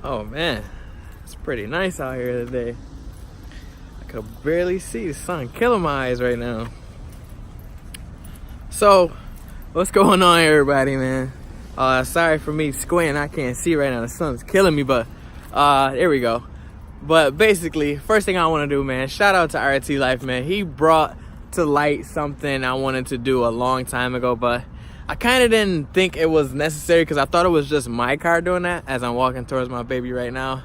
Oh man, it's pretty nice out here today. I could barely see the sun killing my eyes right now. So, what's going on, everybody, man? Sorry for me squinting. I can't see right now. The sun's killing me, but there we go. But basically, first thing I want to do, man, shout out to RT Life, man. He brought to light something I wanted to do a long time ago, but I kind of didn't think it was necessary because I thought it was just my car doing that. As I'm walking towards my baby right now,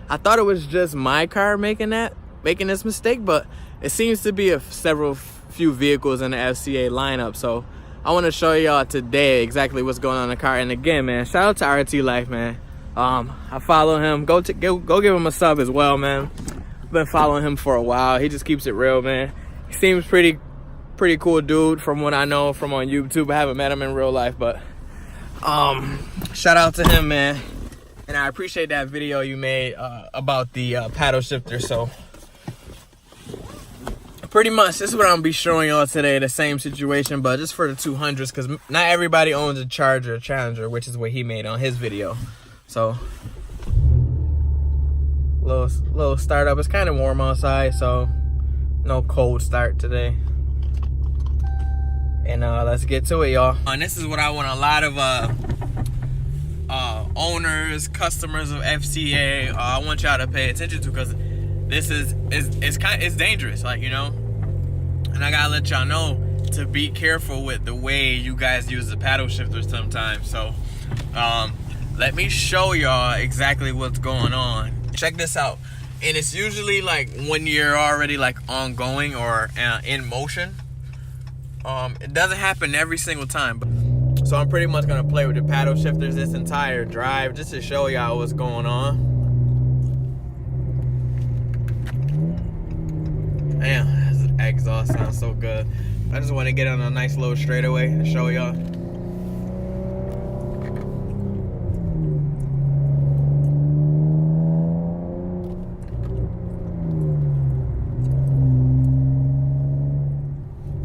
I thought it was just my car making this mistake, but it seems to be few vehicles in the FCA lineup. So I want to show y'all today exactly what's going on in the car. And again, man, shout out to RT Life, man. I follow him. Go give him a sub as well, man. I've been following him for a while. He just keeps it real, man. He seems pretty cool dude from what I know from on YouTube. I haven't met him in real life, but shout out to him, man. And I appreciate that video you made about the paddle shifter. So pretty much this is what I'm gonna be showing y'all today, the same situation, but just for the 200s, because not everybody owns a Charger or Challenger, which is what he made on his video. So little startup. It's kind of warm outside, so no cold start today. And let's get to it, y'all. And this is what I want a lot of owners, customers of FCA, I want y'all to pay attention to, because this it's dangerous, like, you know. And I gotta let y'all know to be careful with the way you guys use the paddle shifter sometimes. So let me show y'all exactly what's going on. Check this out. And it's usually like when you're already like ongoing or in motion. It doesn't happen every single time. So I'm pretty much gonna play with the paddle shifters this entire drive just to show y'all what's going on. Man, this exhaust sounds so good. I just want to get on a nice little straightaway and show y'all.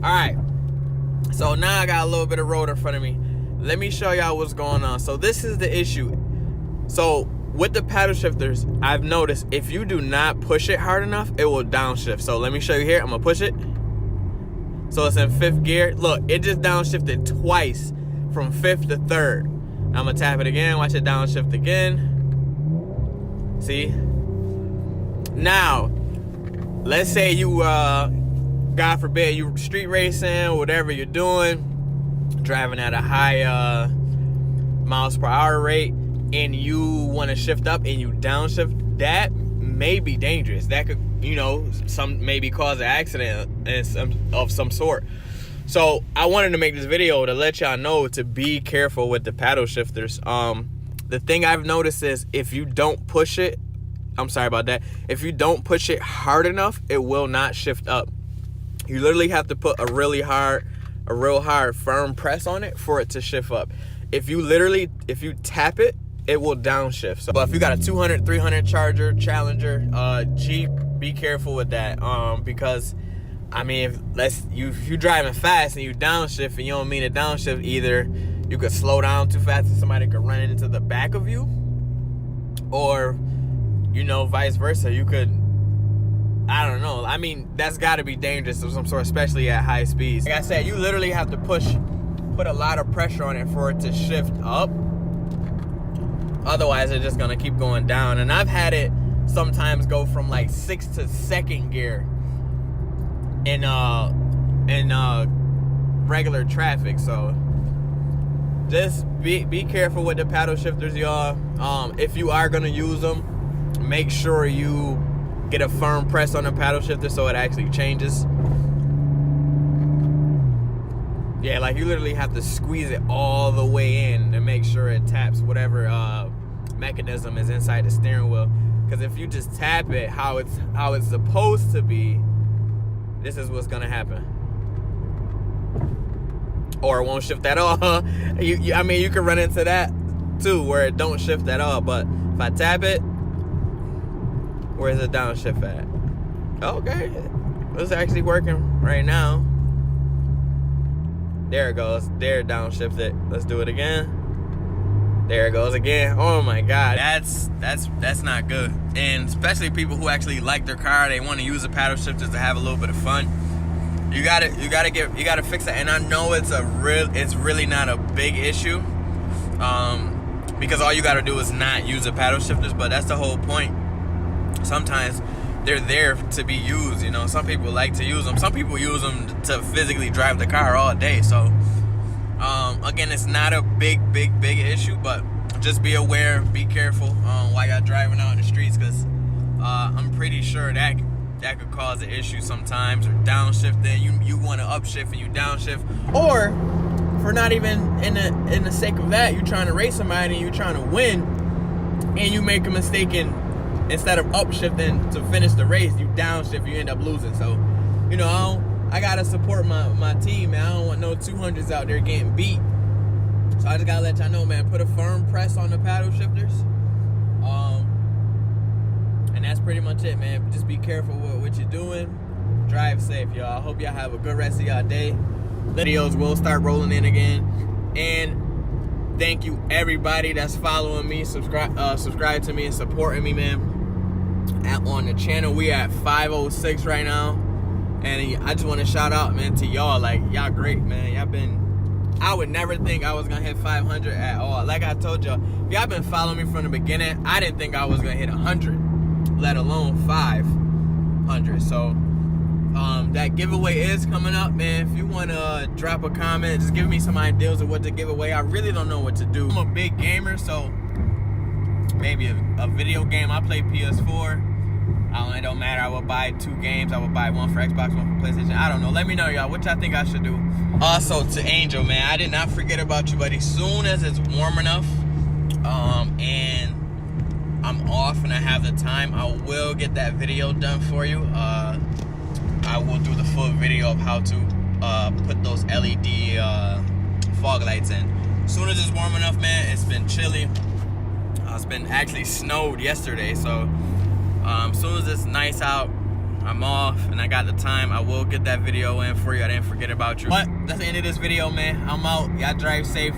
Alright, so now I got a little bit of road in front of me. Let me show y'all what's going on. So this is the issue. So with the paddle shifters, I've noticed if you do not push it hard enough, it will downshift. So let me show you here. I'm gonna push it. So it's in 5th gear. Look, it just downshifted twice from 5th to 3rd. I'm gonna tap it again, watch it downshift again. See? Now, let's say you, God forbid, you street racing, whatever you're doing, driving at a high miles per hour rate, and you want to shift up and you downshift, that may be dangerous. That could, you know, maybe cause an accident of some sort. So I wanted to make this video to let y'all know to be careful with the paddle shifters. The thing I've noticed is if you don't push it, I'm sorry about that, if you don't push it hard enough, it will not shift up. You literally have to put a real hard firm press on it for it to shift up. If you tap it, it will downshift. So, but if you got a 200, 300 Charger, Challenger, Jeep, be careful with that. Because, I mean, if you're driving fast and you downshift and you don't mean to downshift, either you could slow down too fast and somebody could run into the back of you, or, you know, vice versa. You could, I don't know. I mean, that's got to be dangerous of some sort, especially at high speeds. Like I said, you literally have to put a lot of pressure on it for it to shift up. Otherwise, it's just gonna keep going down. And I've had it sometimes go from like 6th to 2nd gear in regular traffic. So just be careful with the paddle shifters, y'all. If you are gonna use them, make sure you get a firm press on the paddle shifter so it actually changes. Yeah, like you literally have to squeeze it all the way in to make sure it taps whatever mechanism is inside the steering wheel. Because if you just tap it how it's supposed to be, this is what's gonna happen. Or it won't shift at all. I mean, you can run into that too, where it don't shift at all. But if I tap it, where's the downshift at? Okay, it's actually working right now. There it goes. There, downshift it. Let's do it again. There it goes again. Oh my God, that's not good. And especially people who actually like their car, they want to use the paddle shifters to have a little bit of fun. You gotta fix that. And I know it's really not a big issue, because all you gotta do is not use the paddle shifters. But that's the whole point. Sometimes they're there to be used. You know, some people like to use them. Some people use them to physically drive the car all day. So. Again, it's not a big issue, but just be aware, be careful while y'all driving out in the streets, because I'm pretty sure that could cause an issue sometimes. Or downshifting, you want to upshift and you downshift, or for not even in the sake of that, you're trying to race somebody and you're trying to win, and you make a mistake instead of upshifting to finish the race, you downshift, you end up losing. So, you know, I gotta support my team, man. I don't want no 200s out there getting beat. So I just gotta let y'all know, man. Put a firm press on the paddle shifters. And that's pretty much it, man. Just be careful with what you're doing. Drive safe, y'all. I hope y'all have a good rest of y'all day. Videos will start rolling in again. And thank you everybody that's following me, subscribe to me and supporting me, man. On the channel, we at 506 right now. And I just want to shout out, man, to y'all. Like, y'all great, man. Y'all been, I would never think I was going to hit 500 at all. Like I told y'all, if y'all been following me from the beginning, I didn't think I was going to hit 100, let alone 500. So, that giveaway is coming up, man. If you want to drop a comment, just give me some ideas of what to give away. I really don't know what to do. I'm a big gamer, so maybe a video game. I play PS4. It don't matter. I will buy 2 games. I will buy one for Xbox, one for PlayStation. I don't know. Let me know, y'all, what y'all think I should do. Also, to Angel, man, I did not forget about you, but as soon as it's warm enough, and I'm off and I have the time, I will get that video done for you. I will do the full video of how to put those LED fog lights in. As soon as it's warm enough, man, it's been chilly. It's been actually snowed yesterday, so as soon as it's nice out, I'm off and I got the time, I will get that video in for you. I didn't forget about you. But that's the end of this video, man. I'm out. Y'all drive safe.